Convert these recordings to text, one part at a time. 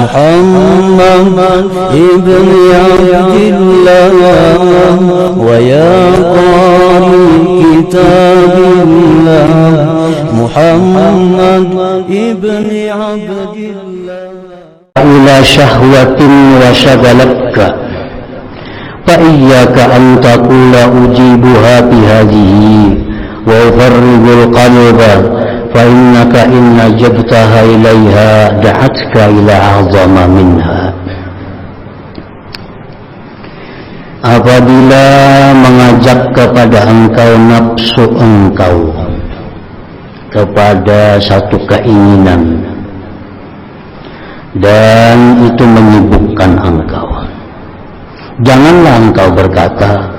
محمد ابن عبد الله ويا قارئ كتاب الله محمد ابن عبد الله إلى شهوة وشغلتك فإياك أن تقول أجيبها بهذه وأفرغ القلب فإنك إن أجبتها إليها دعتك إلى أعظم منها. Apabila mengajak kepada engkau nafsu engkau kepada satu keinginan dan itu menyibukkan engkau, janganlah engkau berkata,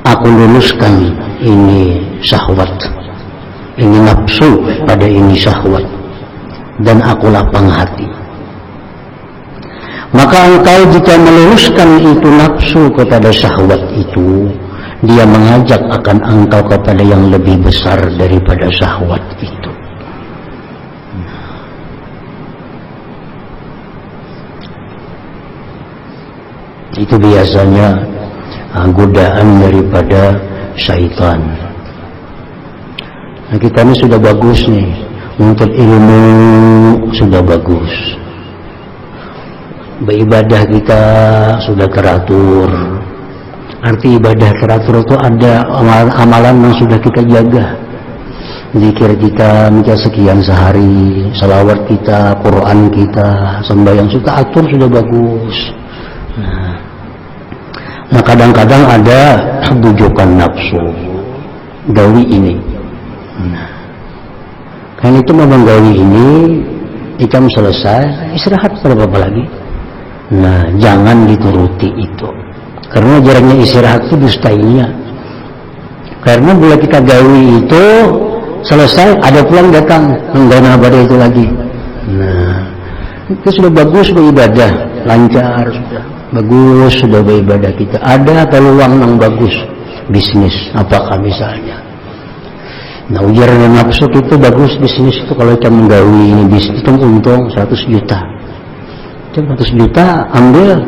aku luluskan ini syahwat, ini nafsu pada ini syahwat, dan aku lapang hati. Maka engkau jika meluluskan itu nafsu kepada syahwat itu, dia mengajak akan engkau kepada yang lebih besar daripada syahwat itu. Itu biasanya godaan daripada syaitan. Nah, kita ini sudah bagus nih, untuk ilmu sudah bagus, beribadah kita sudah teratur. Arti ibadah teratur itu ada amalan yang sudah kita jaga, zikir kita minta sekian sehari, salawat kita, Quran kita, sembahyang sudah atur, sudah bagus. Nah kadang-kadang ada bujukan nafsu, gawi ini. Kan itu memang gawi ini, ikam selesai, istirahat berapa lagi. Nah jangan dituruti itu, karena jarangnya istirahat itu dustainya. Karena bila kita gawi itu selesai, ada pulang datang menggana pada itu lagi. Nah itu sudah bagus beribadah, lancar sudah. Bagus sudah beribadah kita, ada peluang yang bagus, bisnis apakah misalnya. Nah ujar nafsu itu bagus, bisnis itu kalau kita menggawi ini bisnis itu untung 100 juta. 100 juta ambil,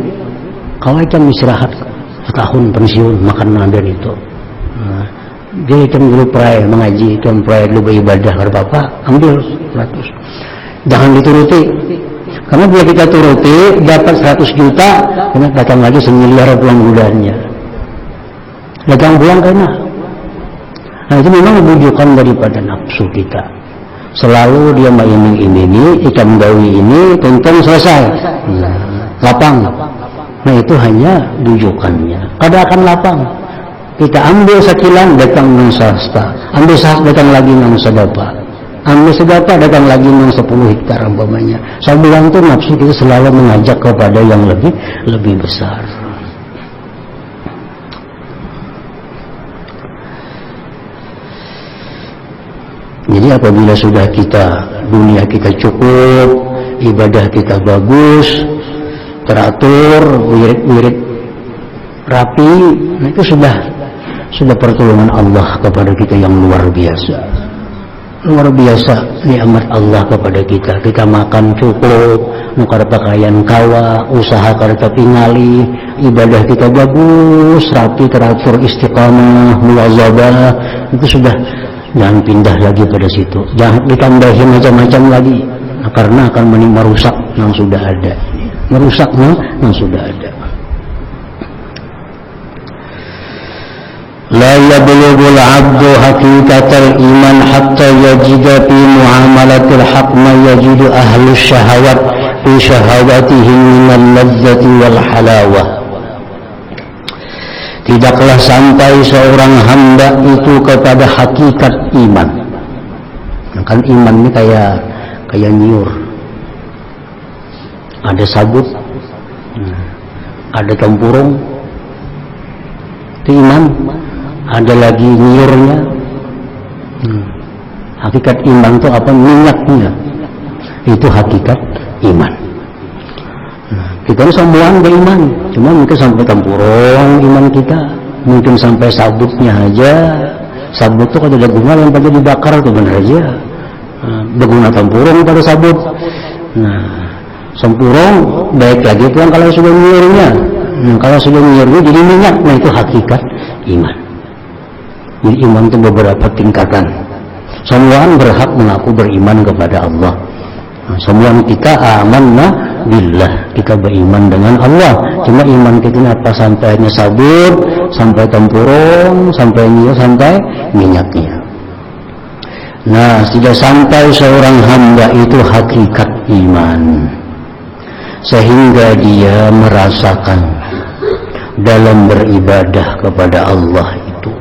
kalau kita istirahat setahun pensiun makan ambil itu. Nah, dia itu dulu pray mengaji, itu pray dulu beribadah karena apa, ambil 100. Jangan dituruti. Karena bila kita turuti dapat 100 juta, karena datang lagi 1 miliar pulang bulannya. Datang pulang karena. Nah itu memang bujukan daripada nafsu kita. Selalu dia mengiming-imingi, ikan gawi ini, tuntung selesai. Lapang. Nah itu hanya bujukannya. Kada akan lapang. Kita ambil sekilan, datang nang sasta. Ambil sahas, datang lagi nang sedapa. Ambil sedapa, datang lagi nang 10 hektar umpamanya. Saya bilang tuh nafsu kita selalu mengajak kepada yang lebih besar. Jadi apabila sudah kita, dunia kita cukup, ibadah kita bagus, teratur, wirid rapi, nah itu sudah pertolongan Allah kepada kita yang luar biasa. Luar biasa nikmat Allah kepada kita. Kita makan cukup, nukar pakaian kawa, usaha karena tingali, ibadah kita bagus, rapi, teratur, istiqamah, muwazabah, itu sudah. Jangan pindah lagi pada situ, jangan ditambahin macam-macam lagi, nah, karena akan merusak yang sudah ada, merusak yang sudah ada. La yablughul 'abdu haqiqatal iman hatta yajida fi muamalatil haqq ma yajidu ahlus syahawat fi syahawatihim minal ladzati wal halawah. Tidaklah sampai seorang hamba itu kepada hakikat iman. Kan iman ini kayak nyur. Ada sabut, ada tempurung, itu iman. Ada lagi nyurnya. Hakikat iman itu apa? Minyaknya. Itu hakikat iman. Kita ini semua enggak iman, cuma mungkin sampai tempurung iman kita, mungkin sampai sabutnya aja. Sabut itu kalau ada guna yang pada dibakar itu benar aja. Berguna tempurung pada sabut. Nah, sempurong baik lagi itu kalau sudah nyiurnya. Kalau sudah nyiurnya jadi minyak, nah itu hakikat iman. Jadi iman itu beberapa tingkatan. Semua orang berhak mengaku beriman kepada Allah. Semua kita amanna billah, kita beriman dengan Allah. Cuma iman kita ini apa, sampai hanya sabun, sampai tempurung, sampai nyiur, sampai minyaknya. Nah, sudah sampai seorang hamba itu hakikat iman, sehingga dia merasakan dalam beribadah kepada Allah itu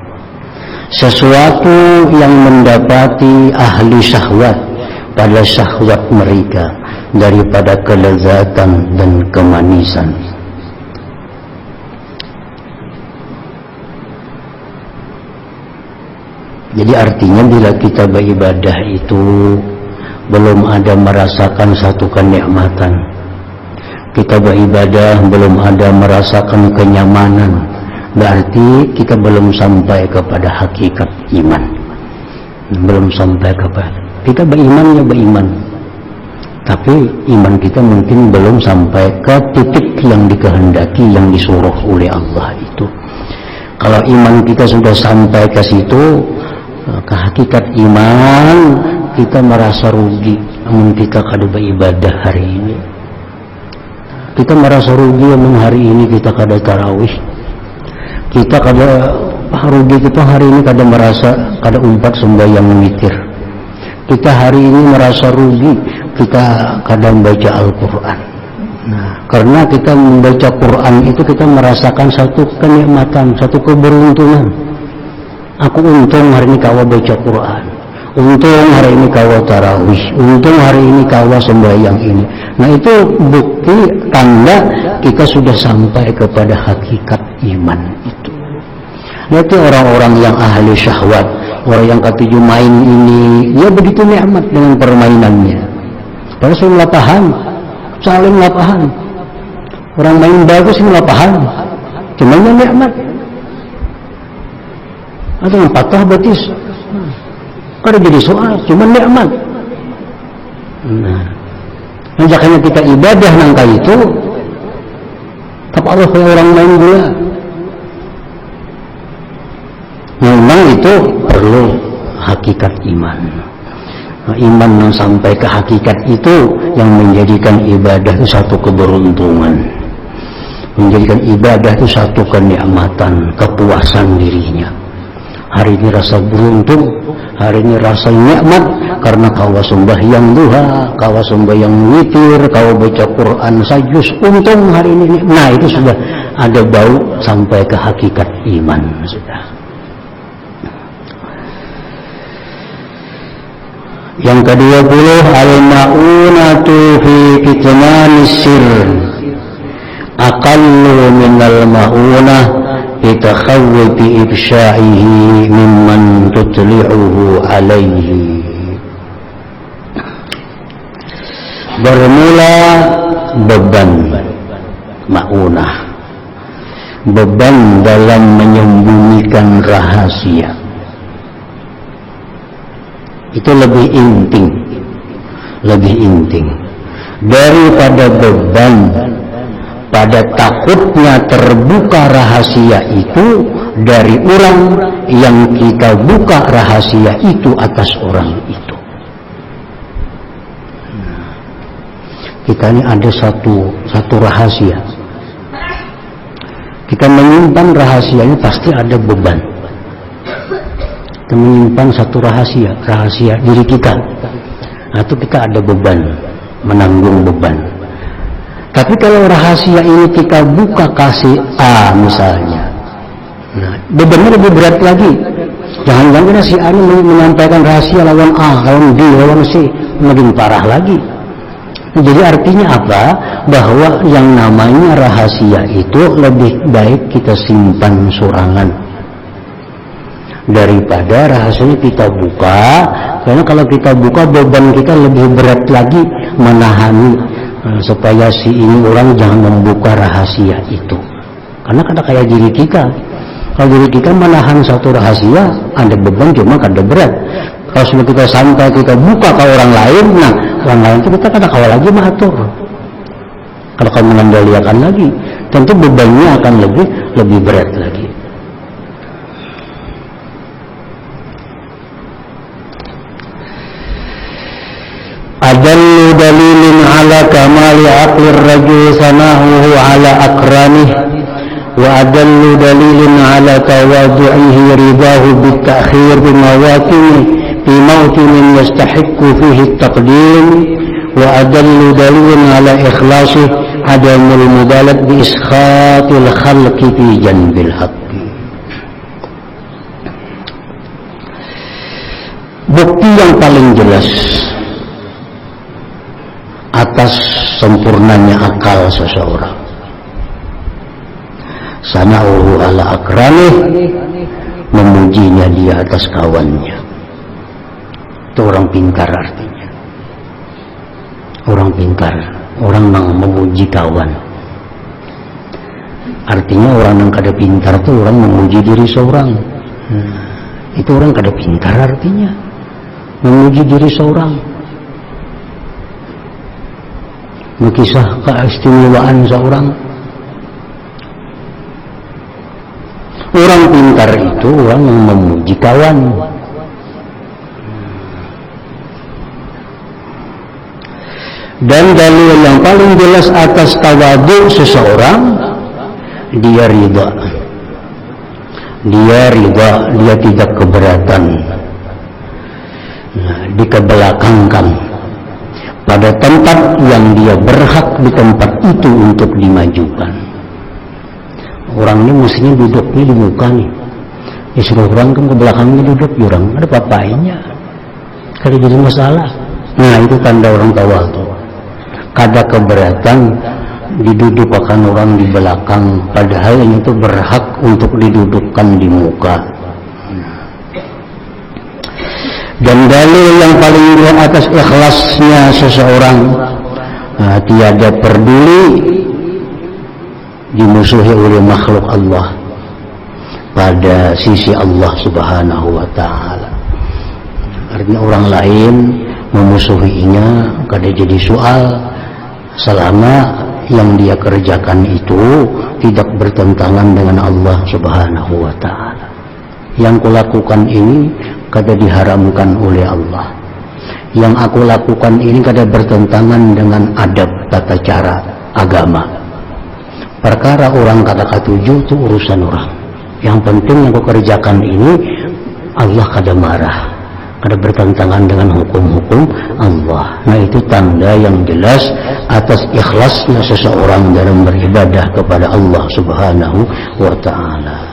sesuatu yang mendapati ahli syahwat pada syahwat mereka daripada kelezatan dan kemanisan. Jadi artinya bila kita beribadah itu belum ada merasakan satu kenikmatan, kita beribadah belum ada merasakan kenyamanan, berarti kita belum sampai kepada hakikat iman. Belum sampai kepada, kita beriman ya beriman, tapi iman kita mungkin belum sampai ke titik yang dikehendaki, yang disuruh oleh Allah itu. Kalau iman kita sudah sampai ke situ, ke hakikat iman, kita merasa rugi namun kita kada beribadah hari ini. Kita merasa rugi namun hari ini kita kada tarawih. Kita kada rugi, kita hari ini kada merasa kada umpat sembahyang witir. Kita hari ini merasa rugi, kita kada membaca Al-Quran. Nah, karena kita membaca Quran itu kita merasakan satu kenikmatan, satu keberuntungan. Aku untung hari ini kawa baca Quran, untung hari ini kawa tarawih, untung hari ini kawa sembahyang ini. Nah, itu bukti tanda kita sudah sampai kepada hakikat iman itu. Nanti orang-orang yang ahli syahwat, orang yang ketujuh main ini, dia begitu nikmat dengan permainannya. Padahal semua paham, saling paham. Orang main bagus semua paham, cuma yang nikmat. Atau yang patah betis, kada jadi soal, cuma nikmat. Nah, jangan kita ibadah nangka itu, tapi Allah kayak orang main gula. Memang itu perlu hakikat iman. Nah, iman yang sampai ke hakikat itu yang menjadikan ibadah itu satu keberuntungan, menjadikan ibadah itu satu kenikmatan, kepuasan dirinya. Hari ini rasa beruntung, hari ini rasa nikmat karena kawa sembahyang duha, kawa sembahyang witir, kawa baca Quran sajus, untung hari ini. Nah, itu sudah ada bau sampai ke hakikat iman sudah. Yang ke-20, al-ma'unatu fi kitmanis sirr aqallu minal ma'unah bitakhawwuti ifsha'ihi mimman tutli'uhu alaihi. Bermula beban ma'unah, beban dalam menyembunyikan rahasia, itu lebih inting daripada beban pada takutnya terbuka rahasia itu dari orang yang kita buka rahasia itu atas orang itu. Kita ini ada satu rahasia, kita menyimpan rahasianya pasti ada beban. Kita menyimpan satu rahasia diri kita, nah, itu kita ada beban, menanggung beban. Tapi kalau rahasia ini kita buka kasih A misalnya, nah, bebannya lebih berat lagi. Jangan-jangan si A ini menyampaikan rahasia lawan A, lawan B, lawan C, makin parah lagi. Nah, jadi artinya apa? Bahwa yang namanya rahasia itu lebih baik kita simpan sorangan daripada rahasianya kita buka, karena kalau kita buka beban kita lebih berat lagi menahani supaya si ini orang jangan membuka rahasia itu. Karena kada kayak diri kita, kalau diri kita menahan satu rahasia ada beban cuma kada berat. Kalau sudah kita sampai kita buka ke orang lain, nah orang lain itu kita kada kawal lagi mengatur. Kalau kamu mengendalikan lagi, tentu bebannya akan lebih berat lagi. Adallu dalilin ala kamali aqlir rajul sanahuhu ala akranih wa adallu dalilin ala tawadu'ihi ridahu bittakhir bi mawtinin yastahiqqu fihi at-taqdim wa adallu dalilin ala ikhlasihi adamul mubalat bi iskhatil khalqi fi janbil haqqi. Bukti yang paling jelas atas sempurnanya akal seseorang, sana'uhu ala akranih, memujinya dia atas kawannya. Itu orang pintar artinya. Orang pintar, orang yang memuji kawan. Artinya orang yang kada pintar itu orang memuji diri seorang. Itu orang kada pintar artinya, memuji diri seorang. Mengisah keistimewaan seorang. Orang pintar itu orang yang memuji kawan. Dan dalil yang paling jelas atas tawadu seseorang, dia ridha. Dia ridha, dia tidak keberatan. Nah, dikebelakangkan pada tempat yang dia berhak di tempat itu untuk dimajukan. Orang ini mestinya duduknya di muka nih. Disuruh orang kan ke belakangnya duduk, orang ada papainya. Kada jadi masalah. Nah, itu tanda orang tawadu. Kada keberatan didudukakan orang di belakang, padahal ini itu berhak untuk didudukkan di muka. Dan dalil yang paling di atas ikhlasnya seseorang, tiada peduli dimusuhi oleh makhluk Allah pada sisi Allah Subhanahu wa ta'ala. Artinya orang lain memusuhinya kada jadi soal selama yang dia kerjakan itu tidak bertentangan dengan Allah Subhanahu wa ta'ala. Yang kulakukan ini kada diharamkan oleh Allah. Yang aku lakukan ini kada bertentangan dengan adab tata cara agama. Perkara orang kada katuju itu urusan orang. Yang penting yang aku kerjakan ini Allah kada marah, kada bertentangan dengan hukum-hukum Allah. Nah, itu tanda yang jelas atas ikhlasnya seseorang dalam beribadah kepada Allah Subhanahu wa ta'ala.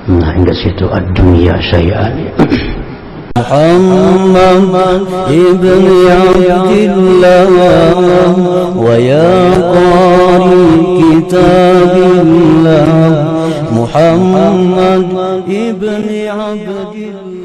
Nah, hingga situ ad-dunya syai'an. Muhammad ibn Abdillah wa ya qari kitabillah, Muhammad ibn Abdillah.